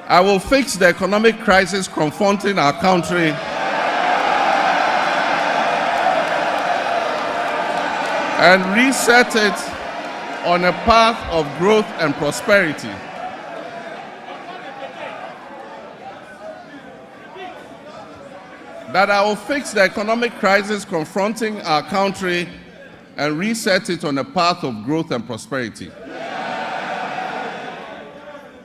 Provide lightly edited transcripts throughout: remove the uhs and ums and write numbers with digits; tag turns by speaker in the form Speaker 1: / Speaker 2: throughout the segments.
Speaker 1: I will fix the economic crisis confronting our country and reset it on a path of growth and prosperity. That I will fix the economic crisis confronting our country and reset it on a path of growth and prosperity.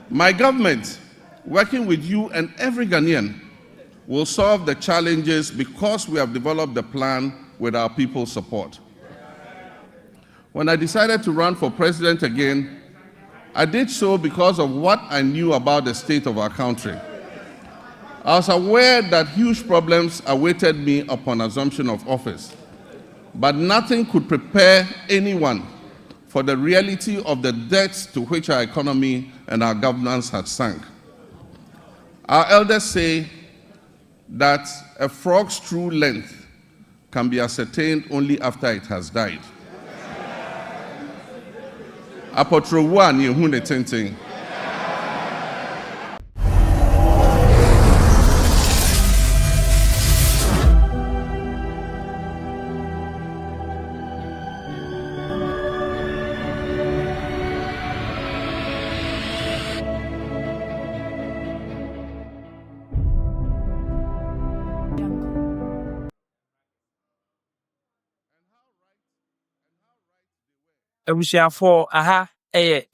Speaker 1: My government, working with you and every Ghanaian, will solve the challenges because we have developed the plan with our people's support. When I decided to run for president again, I did so because of what I knew about the state of our country. I was aware that huge problems awaited me upon assumption of office, but nothing could prepare anyone for the reality of the depths to which our economy and our governance had sunk. Our elders say that a frog's true length can be ascertained only after it has died. Apotrowa ni ehun ne tenten.
Speaker 2: Abusiafo aha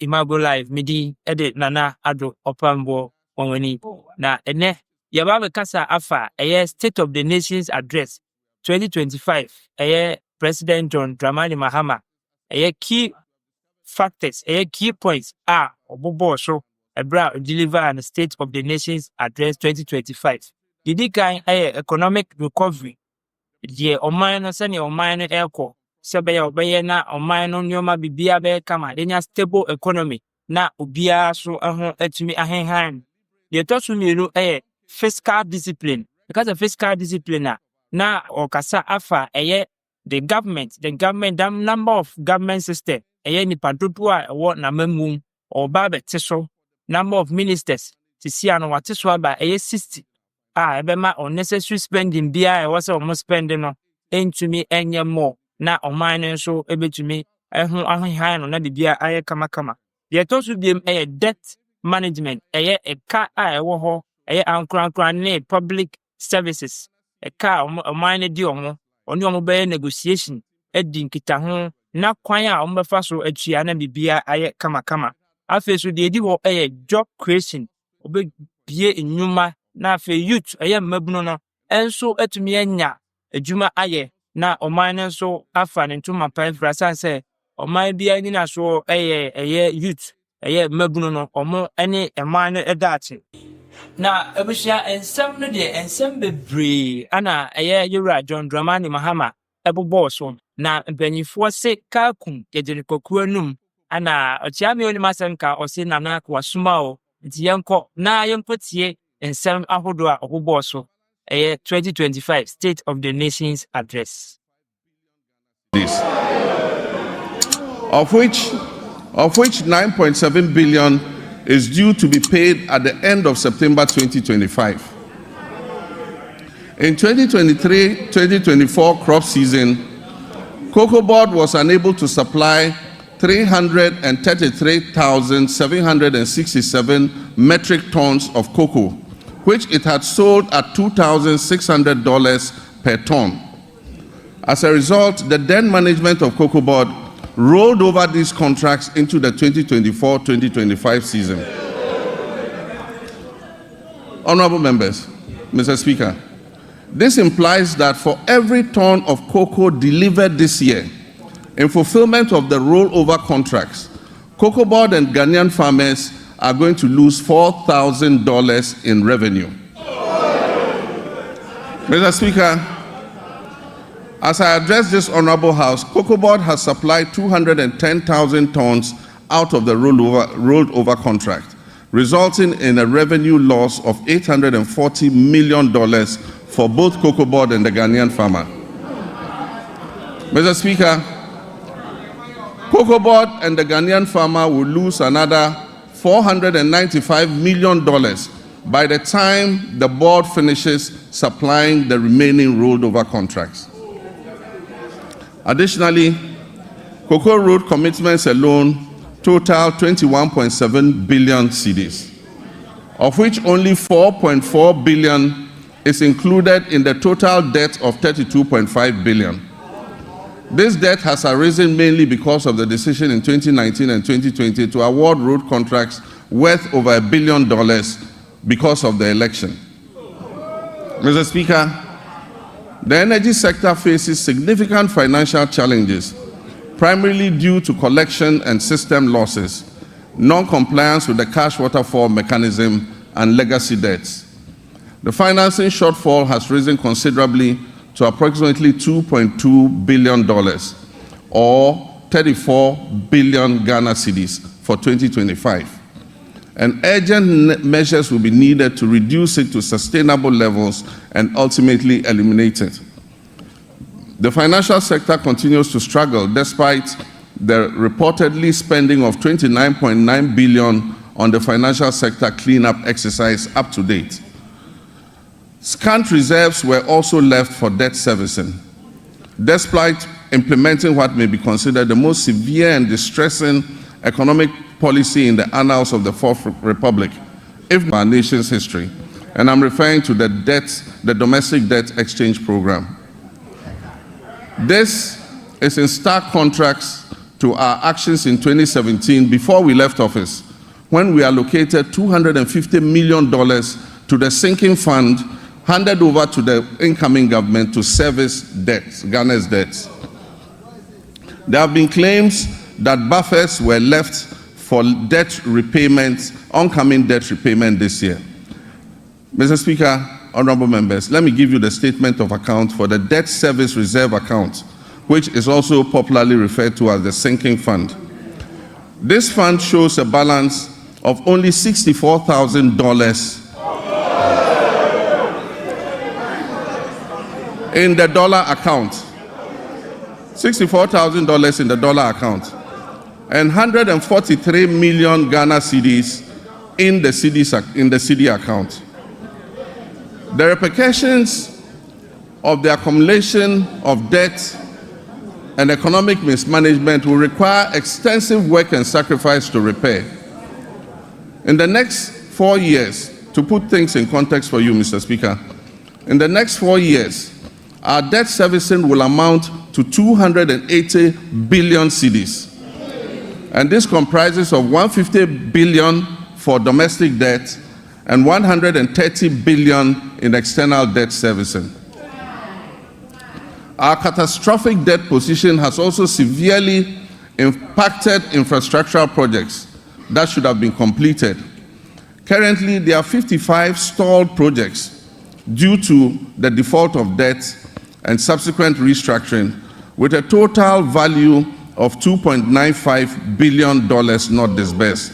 Speaker 2: Imago Live midi ede nana ado opambo wani na ene yaba bekasa afa State of the Nations Address 2025 President John Dramani Mahama key factors key points obobo so ebra deliver an State of the Nations Address 2025 didi kan economic recovery die oman no se ne oman no eko Sebeya obeye na oman no nyoma bibia be kama denya stable economy na obia so etumi ahenhan de tosu mienu fiscal discipline because of fiscal discipline na okasa afa the government the number of government system nipa dodo a ewo na mamum oba beteso number of ministers tisia no wateso aba 60 ebema unnecessary spending bia e was almost spending no entumi enye more na oman so ebetumi ahehan no na bibia aye kama ye to so biem debt management eka ewo ho ankran ne public services eka oman di omo oni omo be negotiation edi nkita ho na kwan a omo befa so atua na bibia aye kama afi so de edi ho job creation obebie enyuma na afi youth mmabuno no enso etumi anya adwuma aye na oman so afa ne ntuma pan frasa se oman bia ni na so youth mabuno no omo ene eman no edache na ebusia ensem no de ensem bebre ana Y0U John Dramani Mahama ebobo so na mpanyifo se kakun yejeni kokuo num ana ochiame oni masenka ose nana kwasuma o nti yenko na yenkotie ensem ahodo a obobo so 2025 State of the Nations Address.
Speaker 1: This, of which 9.7 billion is due to be paid at the end of September 2025. In 2023-2024 crop season, Cocoa Board was unable to supply 333,767 metric tons of cocoa, which it had sold at $2,600 per ton. As a result, the then management of Cocoa Board rolled over these contracts into the 2024-2025 season. Honorable members, Mr. Speaker, this implies that for every ton of cocoa delivered this year, in fulfillment of the rollover contracts, Cocoa Board and Ghanaian farmers are going to lose $4,000 in revenue. Mr. Speaker, as I address this honorable House, Cocoa Board has supplied 210,000 tons out of the rolled over contract, resulting in a revenue loss of $840 million for both Cocoa Board and the Ghanaian farmer. Mr. Speaker, Cocoa Board and the Ghanaian farmer will lose another $495 million by the time the board finishes supplying the remaining rolled over contracts. Additionally, Cocoa Road commitments alone total 21.7 billion cedis, of which only 4.4 billion is included in the total debt of 32.5 billion. This debt has arisen mainly because of the decision in 2019 and 2020 to award road contracts worth over $1 billion because of the election. Mr. Speaker, the energy sector faces significant financial challenges, primarily due to collection and system losses, non-compliance with the cash waterfall mechanism, and legacy debts. The financing shortfall has risen considerably to approximately $2.2 billion, or 34 billion Ghana cedis for 2025. And urgent measures will be needed to reduce it to sustainable levels and ultimately eliminate it. The financial sector continues to struggle despite the reportedly spending of 29.9 billion on the financial sector cleanup exercise up to date. Scant reserves were also left for debt servicing, despite implementing what may be considered the most severe and distressing economic policy in the annals of the Fourth Republic, if not our nation's history. And I'm referring to the domestic debt exchange program. This is in stark contrast to our actions in 2017 before we left office, when we allocated $250 million to the sinking fund handed over to the incoming government to service debts, Ghana's debts. There have been claims that buffers were left for debt repayments, oncoming debt repayment this year. Mr. Speaker, honorable members, let me give you the statement of account for the debt service reserve account, which is also popularly referred to as the sinking fund. This fund shows a balance of only $64,000 in the dollar account, $64,000 in the dollar account, and 143 million Ghana cedis in the CD account. The repercussions of the accumulation of debt and economic mismanagement will require extensive work and sacrifice to repair. In the next 4 years, to put things in context for you, Mr. Speaker, in the next 4 years, our debt servicing will amount to 280 billion cedis. And this comprises of 150 billion for domestic debt and 130 billion in external debt servicing. Our catastrophic debt position has also severely impacted infrastructural projects that should have been completed. Currently, there are 55 stalled projects due to the default of debt and subsequent restructuring, with a total value of $2.95 billion not disbursed.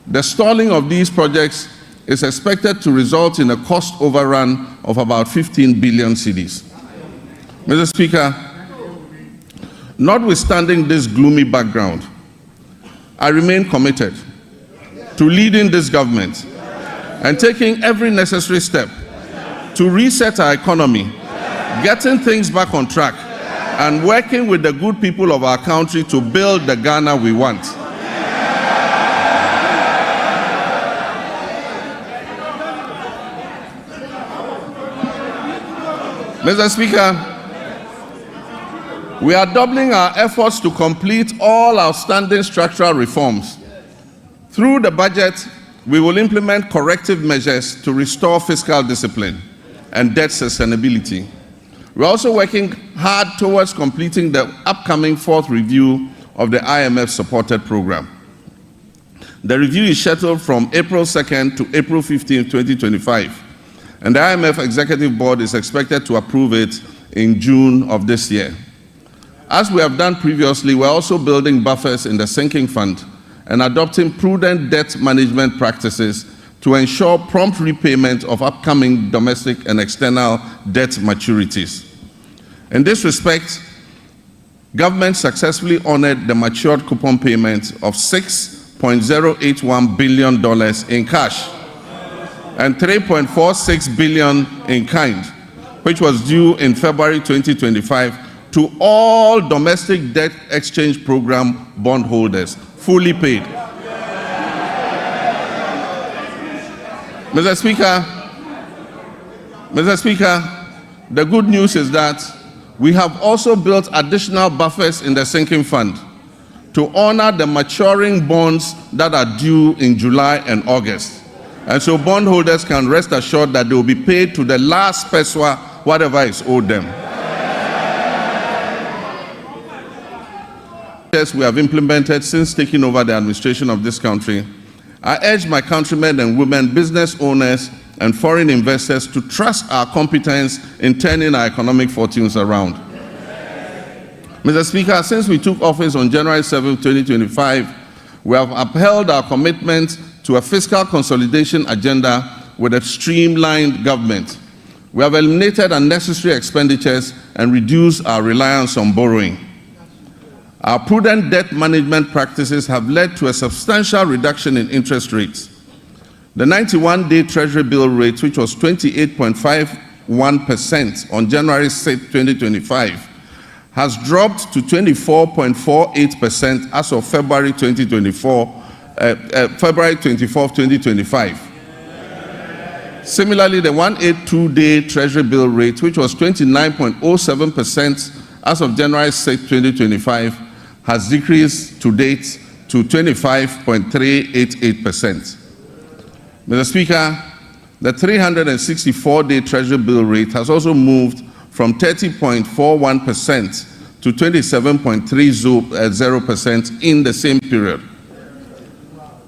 Speaker 1: The stalling of these projects is expected to result in a cost overrun of about 15 billion cedis. Mr. Speaker, notwithstanding this gloomy background, I remain committed to leading this government and taking every necessary step to reset our economy, getting things back on track, and working with the good people of our country to build the Ghana we want. Mr. Speaker, we are doubling our efforts to complete all outstanding structural reforms. Through the budget, we will implement corrective measures to restore fiscal discipline and debt sustainability. We're also working hard towards completing the upcoming fourth review of the IMF-supported program. The review is scheduled from April 2nd to April 15th, 2025, and the IMF Executive Board is expected to approve it in June of this year. As we have done previously, we're also building buffers in the sinking fund and adopting prudent debt management practices to ensure prompt repayment of upcoming domestic and external debt maturities. In this respect, government successfully honored the matured coupon payment of $6.081 billion in cash and 3.46 billion in kind, which was due in February 2025 to all domestic debt exchange program bondholders, fully paid. Mr. Speaker, the good news is that we have also built additional buffers in the sinking fund to honor the maturing bonds that are due in July and August. And so bondholders can rest assured that they will be paid to the last peswa, whatever is owed them. Yes, we have implemented since taking over the administration of this country. I urge my countrymen and women, business owners, and foreign investors to trust our competence in turning our economic fortunes around. Mr. Speaker, since we took office on January 7, 2025, we have upheld our commitment to a fiscal consolidation agenda with a streamlined government. We have eliminated unnecessary expenditures and reduced our reliance on borrowing. Our prudent debt management practices have led to a substantial reduction in interest rates. The 91-day Treasury bill rate, which was 28.51% on January 6, 2025, has dropped to 24.48% as of February 24, 2025. Similarly, the 182-day Treasury bill rate, which was 29.07% as of January 6, 2025, has decreased to date to 25.388%. Mr. Speaker, the 364-day Treasury bill rate has also moved from 30.41% to 27.30% in the same period.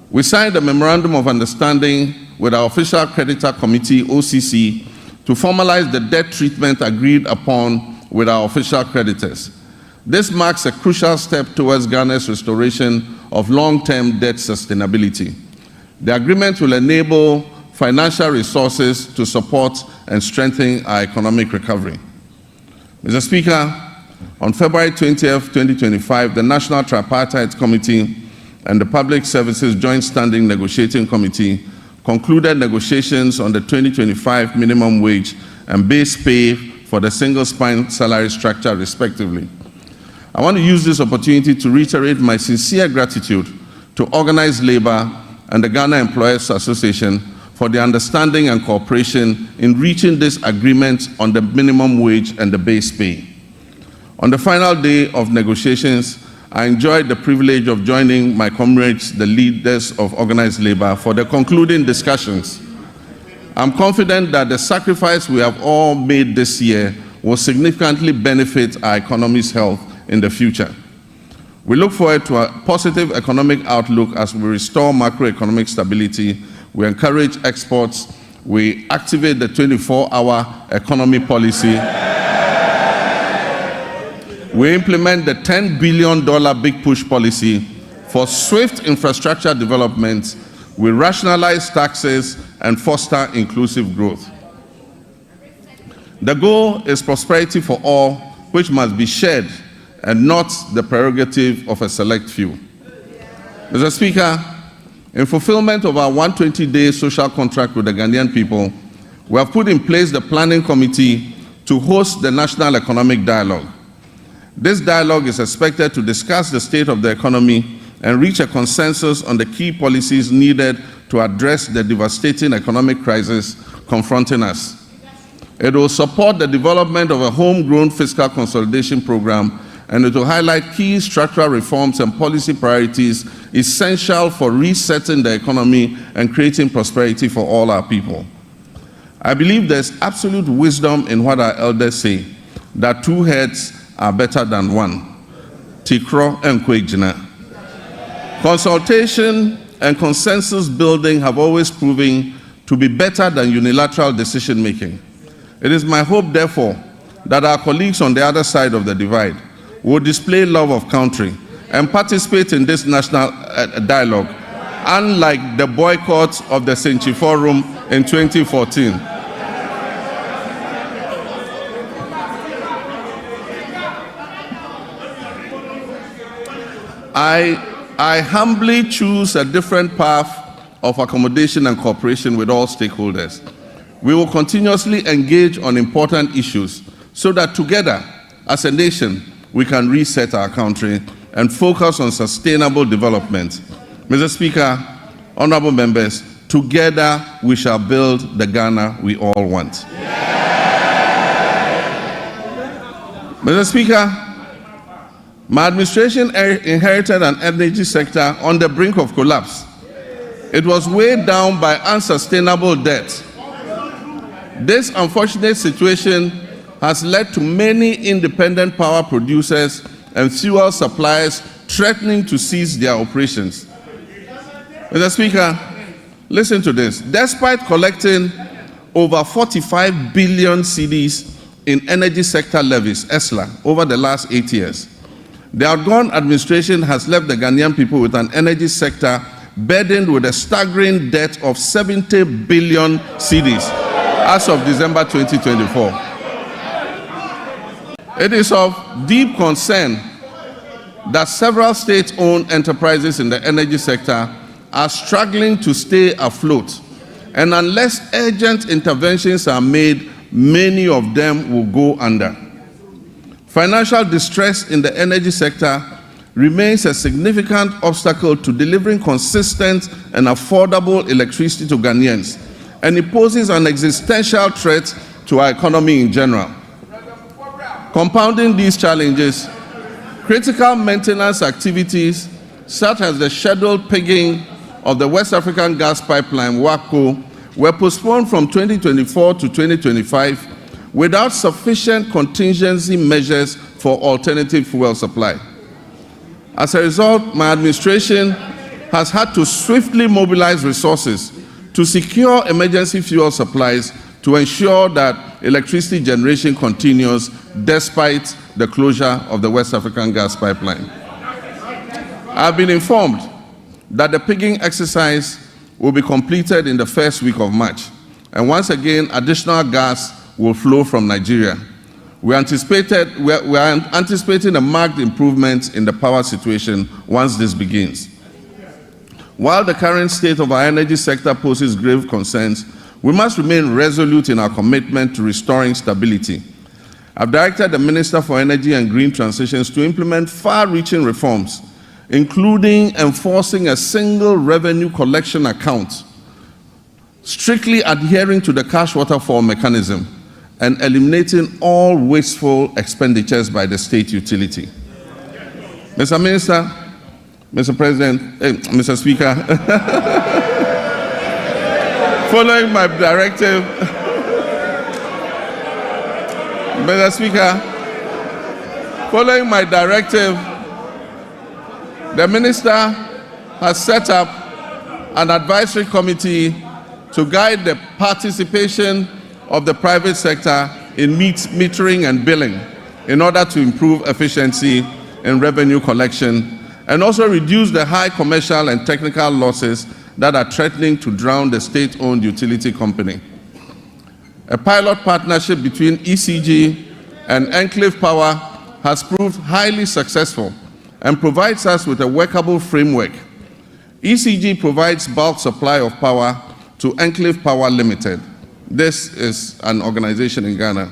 Speaker 1: We signed a Memorandum of Understanding with our Official Creditor Committee, OCC, to formalize the debt treatment agreed upon with our official creditors. This marks a crucial step towards Ghana's restoration of long-term debt sustainability. The agreement will enable financial resources to support and strengthen our economic recovery. Mr. Speaker, on February 20th, 2025, the National Tripartite Committee and the Public Services Joint Standing Negotiating Committee concluded negotiations on the 2025 minimum wage and base pay for the single spine salary structure, respectively. I want to use this opportunity to reiterate my sincere gratitude to organized labor and the Ghana Employers Association for the understanding and cooperation in reaching this agreement on the minimum wage and the base pay. On the final day of negotiations, I enjoyed the privilege of joining my comrades, the leaders of organized labor, for the concluding discussions. I'm confident that the sacrifice we have all made this year will significantly benefit our economy's health in the future. We look forward to a positive economic outlook as we restore macroeconomic stability, we encourage exports, we activate the 24-hour economy policy, we implement the $10 billion Big Push policy for swift infrastructure development, we rationalize taxes and foster inclusive growth. The goal is prosperity for all, which must be shared and not the prerogative of a select few. Mr. Speaker, in fulfillment of our 120-day social contract with the Ghanaian people, we have put in place the Planning Committee to host the National Economic Dialogue. This dialogue is expected to discuss the state of the economy and reach a consensus on the key policies needed to address the devastating economic crisis confronting us. It will support the development of a homegrown fiscal consolidation program, and it will highlight key structural reforms and policy priorities essential for resetting the economy and creating prosperity for all our people. I believe there's absolute wisdom in what our elders say, that two heads are better than one. Tikro and Kwejina. Consultation and consensus building have always proven to be better than unilateral decision making. It is my hope, therefore, that our colleagues on the other side of the divide will display love of country and participate in this national dialogue, unlike the boycott of the Century Forum in 2014. I humbly choose a different path of accommodation and cooperation with all stakeholders. We will continuously engage on important issues so that together, as a nation, we can reset our country and focus on sustainable development. Mr. Speaker, honorable members, together we shall build the Ghana we all want. Mr. Speaker, my administration inherited an energy sector on the brink of collapse. It was weighed down by unsustainable debt. This unfortunate situation has led to many independent power producers and fuel suppliers threatening to cease their operations. Mr. Speaker, listen to this. Despite collecting over 45 billion cedis in energy sector levies, ESLA, over the last 8 years, the outgone administration has left the Ghanaian people with an energy sector burdened with a staggering debt of 70 billion cedis as of December 2024. It is of deep concern that several state-owned enterprises in the energy sector are struggling to stay afloat, and unless urgent interventions are made, many of them will go under. Financial distress in the energy sector remains a significant obstacle to delivering consistent and affordable electricity to Ghanaians, and it poses an existential threat to our economy in general. Compounding these challenges, critical maintenance activities such as the scheduled pigging of the West African gas pipeline, Y0U, were postponed from 2024 to 2025 without sufficient contingency measures for alternative fuel supply. As a result, my administration has had to swiftly mobilize resources to secure emergency fuel supplies to ensure that electricity generation continues despite the closure of the West African gas pipeline. I've been informed that the pigging exercise will be completed in the first week of March, and once again, additional gas will flow from Nigeria. We are anticipating a marked improvement in the power situation once this begins. While the current state of our energy sector poses grave concerns, we must remain resolute in our commitment to restoring stability. I've directed the Minister for Energy and Green Transitions to implement far-reaching reforms, including enforcing a single revenue collection account, strictly adhering to the cash waterfall mechanism, and eliminating all wasteful expenditures by the state utility. Mr. Minister, Mr. President, Mr. Speaker, following my directive, Mr. Speaker, following my directive, the Minister has set up an advisory committee to guide the participation of the private sector in metering and billing in order to improve efficiency in revenue collection and also reduce the high commercial and technical losses that are threatening to drown the state-owned utility company. A pilot partnership between ECG and Enclave Power has proved highly successful and provides us with a workable framework. ECG provides bulk supply of power to Enclave Power Limited. This is an organization in Ghana.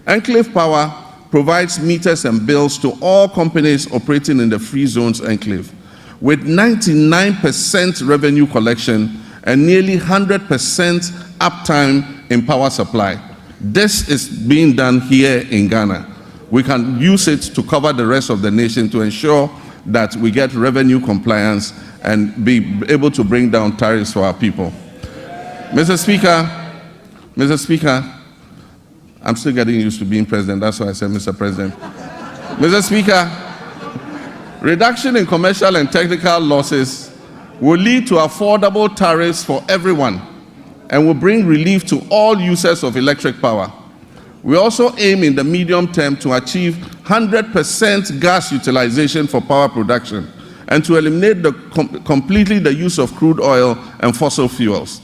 Speaker 1: Enclave Power provides meters and bills to all companies operating in the free zones enclave, with 99% revenue collection and nearly 100% uptime in power supply. This is being done here in Ghana. We can use it to cover the rest of the nation to ensure that we get revenue compliance and be able to bring down tariffs for our people. Mr. Speaker, I'm still getting used to being president, that's why I said Mr. President. Mr. Speaker, reduction in commercial and technical losses will lead to affordable tariffs for everyone and will bring relief to all users of electric power. We also aim in the medium term to achieve 100% gas utilization for power production and to eliminate completely the use of crude oil and fossil fuels.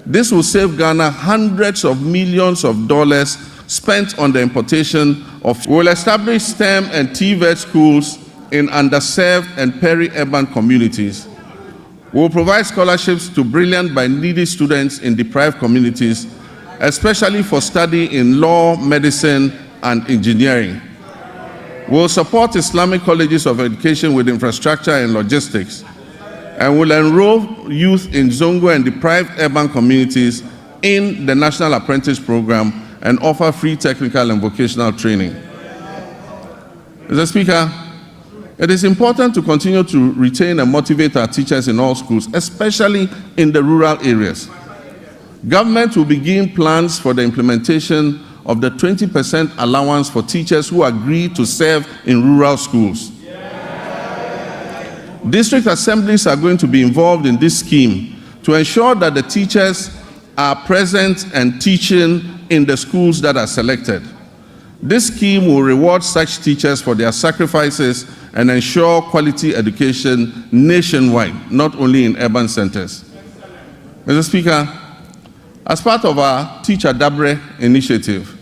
Speaker 1: This will save Ghana hundreds of millions of dollars spent on the importation of. We will establish STEM and TVET schools in underserved and peri-urban communities. We will provide scholarships to brilliant but needy students in deprived communities, especially for study in law, medicine, and engineering. We will support Islamic colleges of education with infrastructure and logistics, and will enroll youth in Zongo and deprived urban communities in the National Apprentice Program and offer free technical and vocational training. Mr. Speaker, it is important to continue to retain and motivate our teachers in all schools, especially in the rural areas. Government will begin plans for the implementation of the 20% allowance for teachers who agree to serve in rural schools. District assemblies are going to be involved in this scheme to ensure that the teachers are present and teaching in the schools that are selected. This scheme will reward such teachers for their sacrifices and ensure quality education nationwide, not only in urban centers. Mr. Speaker, as part of our Teacher Dabre initiative,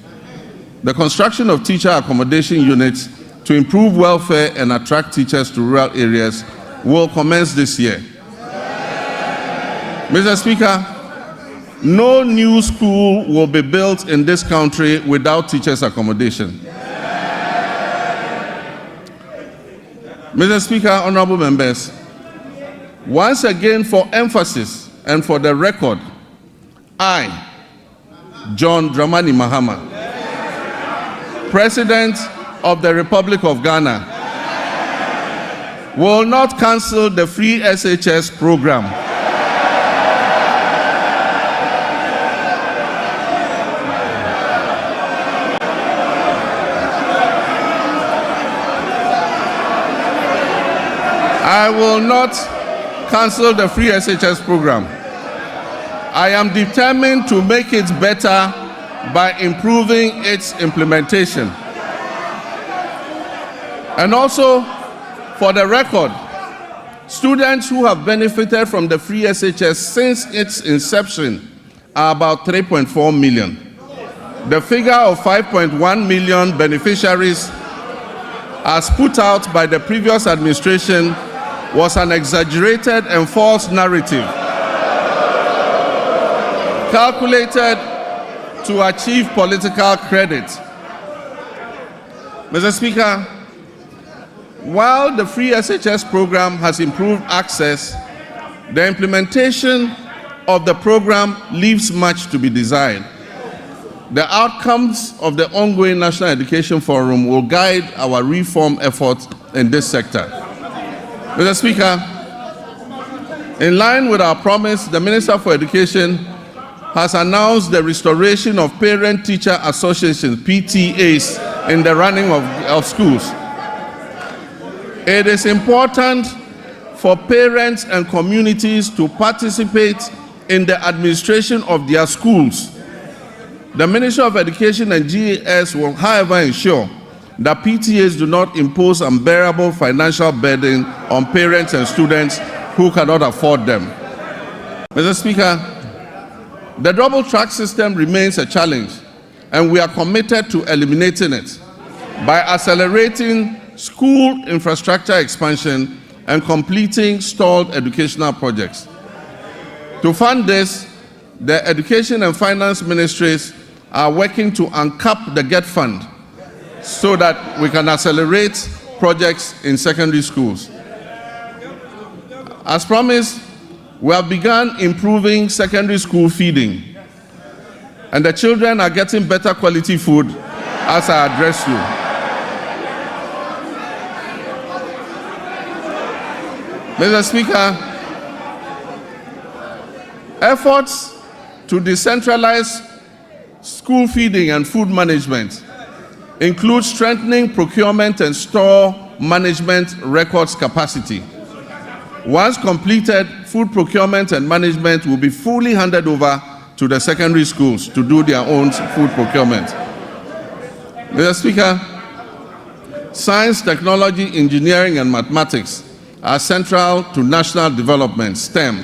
Speaker 1: the construction of teacher accommodation units to improve welfare and attract teachers to rural areas will commence this year. Mr. Speaker, no new school will be built in this country without teachers' accommodation. Mr. Speaker, honorable members, once again for emphasis and for the record, I, John Dramani Mahama, President of the Republic of Ghana, will not cancel the free SHS program. I will not cancel the free SHS program. I am determined to make it better by improving its implementation. And also, for the record, students who have benefited from the free SHS since its inception are about 3.4 million. The figure of 5.1 million beneficiaries, as put out by the previous administration, was an exaggerated and false narrative calculated to achieve political credit. Mr. Speaker, while the free SHS program has improved access, the implementation of the program leaves much to be desired. The outcomes of the ongoing National Education Forum will guide our reform efforts in this sector. Mr. Speaker, in line with our promise, the Minister for Education has announced the restoration of Parent-Teacher Associations, PTAs, in the running of schools. It is important for parents and communities to participate in the administration of their schools. The Ministry of Education and GAS will, however, ensure that PTAs do not impose unbearable financial burden on parents and students who cannot afford them. Mr. Speaker, the double track system remains a challenge, and we are committed to eliminating it by accelerating school infrastructure expansion and completing stalled educational projects. To fund this, the Education and Finance Ministries are working to uncap the GET Fund so that we can accelerate projects in secondary schools. As promised, we have begun improving secondary school feeding, and the children are getting better quality food as I address you. Mr. Speaker, efforts to decentralize school feeding and food management include strengthening procurement and store management records capacity. Once completed, food procurement and management will be fully handed over to the secondary schools to do their own food procurement. Mr. Speaker, science, technology, engineering, and mathematics are central to national development, STEM.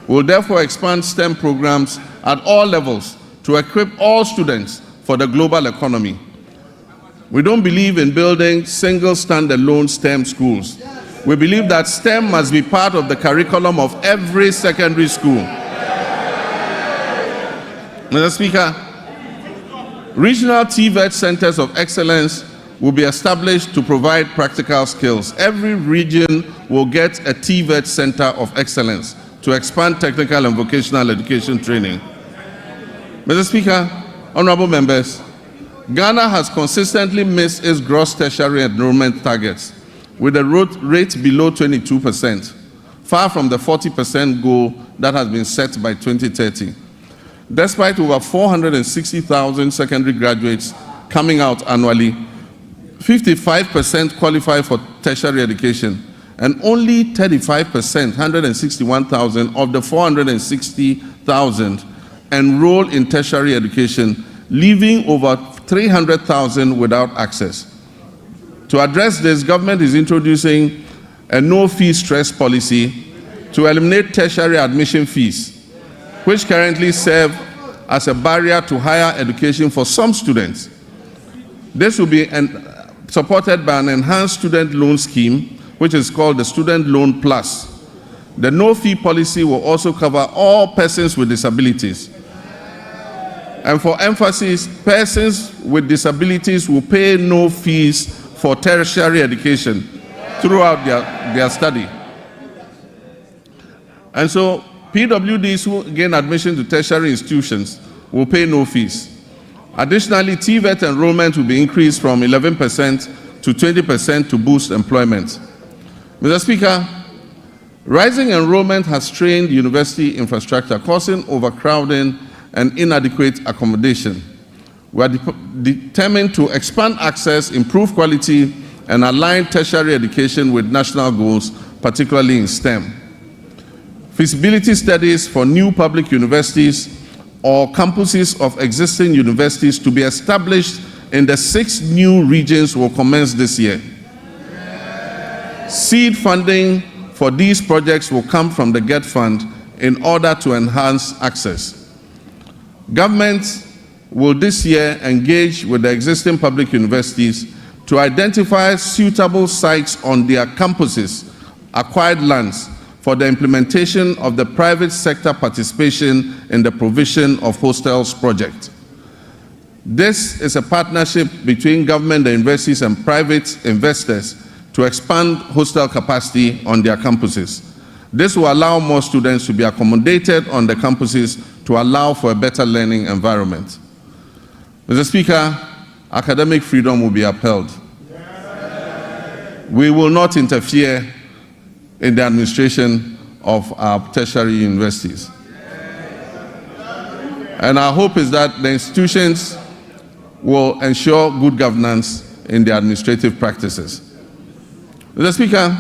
Speaker 1: We will therefore expand STEM programs at all levels to equip all students for the global economy. We don't believe in building single standalone STEM schools. We believe that STEM must be part of the curriculum of every secondary school. Mr. Speaker, regional TVET centers of excellence will be established to provide practical skills. Every region will get a TVET center of excellence to expand technical and vocational education training. Mr. Speaker, honorable members, Ghana has consistently missed its gross tertiary enrollment targets with a rate below 22%, far from the 40% goal that has been set by 2030. Despite over 460,000 secondary graduates coming out annually, 55% qualify for tertiary education, and only 35%, 161,000 of the 460,000 enroll in tertiary education, leaving over 300,000 without access. To address this, government is introducing a no-fee stress policy to eliminate tertiary admission fees, which currently serve as a barrier to higher education for some students. This will be supported by an enhanced student loan scheme, which is called the Student Loan Plus. The no-fee policy will also cover all persons with disabilities. And for emphasis, persons with disabilities will pay no fees for tertiary education throughout their study. And so PWDs who gain admission to tertiary institutions will pay no fees. Additionally, TVET enrollment will be increased from 11% to 20% to boost employment. Mr. Speaker, rising enrollment has strained university infrastructure, causing overcrowding and inadequate accommodation. We are determined to expand access, improve quality, and align tertiary education with national goals, particularly in STEM. Feasibility studies for new public universities or campuses of existing universities to be established in the 6 new regions will commence this year. Seed funding for these projects will come from the GET Fund in order to enhance access. Government will this year engage with the existing public universities to identify suitable sites on their campuses, acquired lands, for the implementation of the private sector participation in the provision of hostels project. This is a partnership between government, the universities, and private investors to expand hostel capacity on their campuses. This will allow more students to be accommodated on the campuses to allow for a better learning environment. Mr. Speaker, academic freedom will be upheld. We will not interfere in the administration of our tertiary universities. And our hope is that the institutions will ensure good governance in their administrative practices. Mr. Speaker,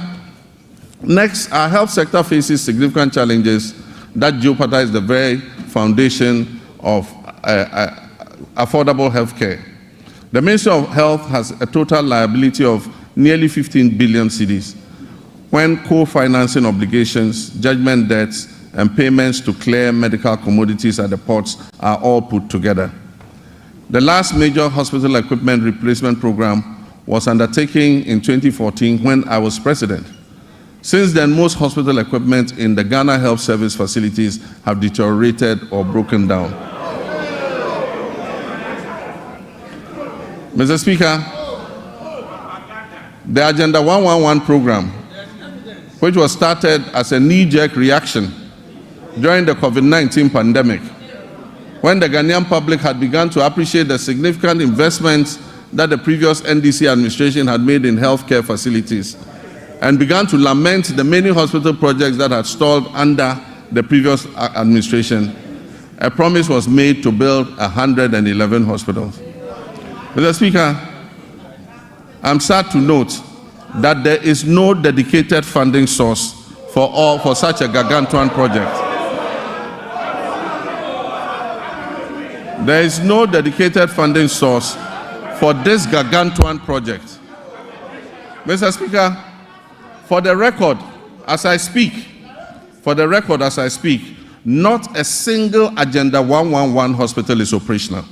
Speaker 1: next, our health sector faces significant challenges that jeopardize the very foundation of affordable health care. The Ministry of Health has a total liability of nearly 15 billion cedis, when co-financing obligations, judgment debts, and payments to clear medical commodities at the ports are all put together. The last major hospital equipment replacement program was undertaken in 2014 when I was president. Since then, most hospital equipment in the Ghana Health Service facilities have deteriorated or broken down. Mr. Speaker, the Agenda 111 program, which was started as a knee-jerk reaction during the COVID-19 pandemic, when the Ghanaian public had begun to appreciate the significant investments that the previous NDC administration had made in healthcare facilities, and began to lament the many hospital projects that had stalled under the previous administration, a promise was made to build 111 hospitals. Mr. Speaker, I'm sad to note that there is no dedicated funding source for such a gargantuan project. There is no dedicated funding source for this gargantuan project. Mr. Speaker, for the record, as I speak, not a single Agenda 111 hospital is operational.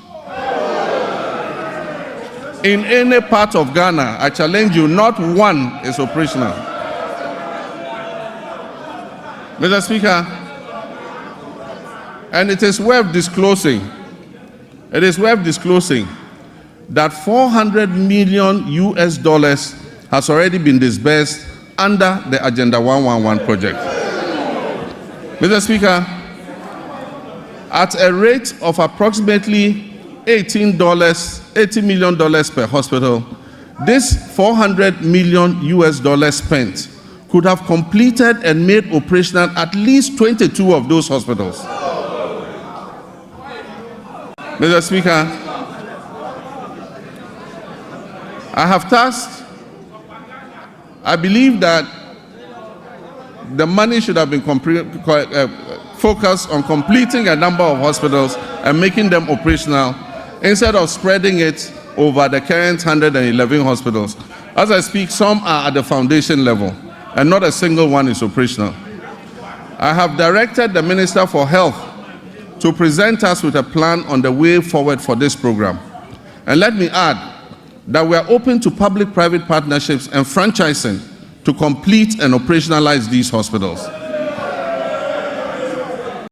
Speaker 1: In any part of Ghana, I challenge you, not one is operational. Mr. Speaker, and it is worth disclosing, that $400 million has already been disbursed under the Agenda 111 project. Mr. Speaker, at a rate of approximately $80 million per hospital, this $400 million spent could have completed and made operational at least 22 of those hospitals. Mr. Speaker, I believe that the money should have been focused on completing a number of hospitals and making them operational instead of spreading it over the current 111 hospitals. As I speak, some are at the foundation level and not a single one is operational. I have directed the Minister for Health to present us with a plan on the way forward for this program. And let me add that we are open to public-private partnerships and franchising to complete and operationalize these hospitals.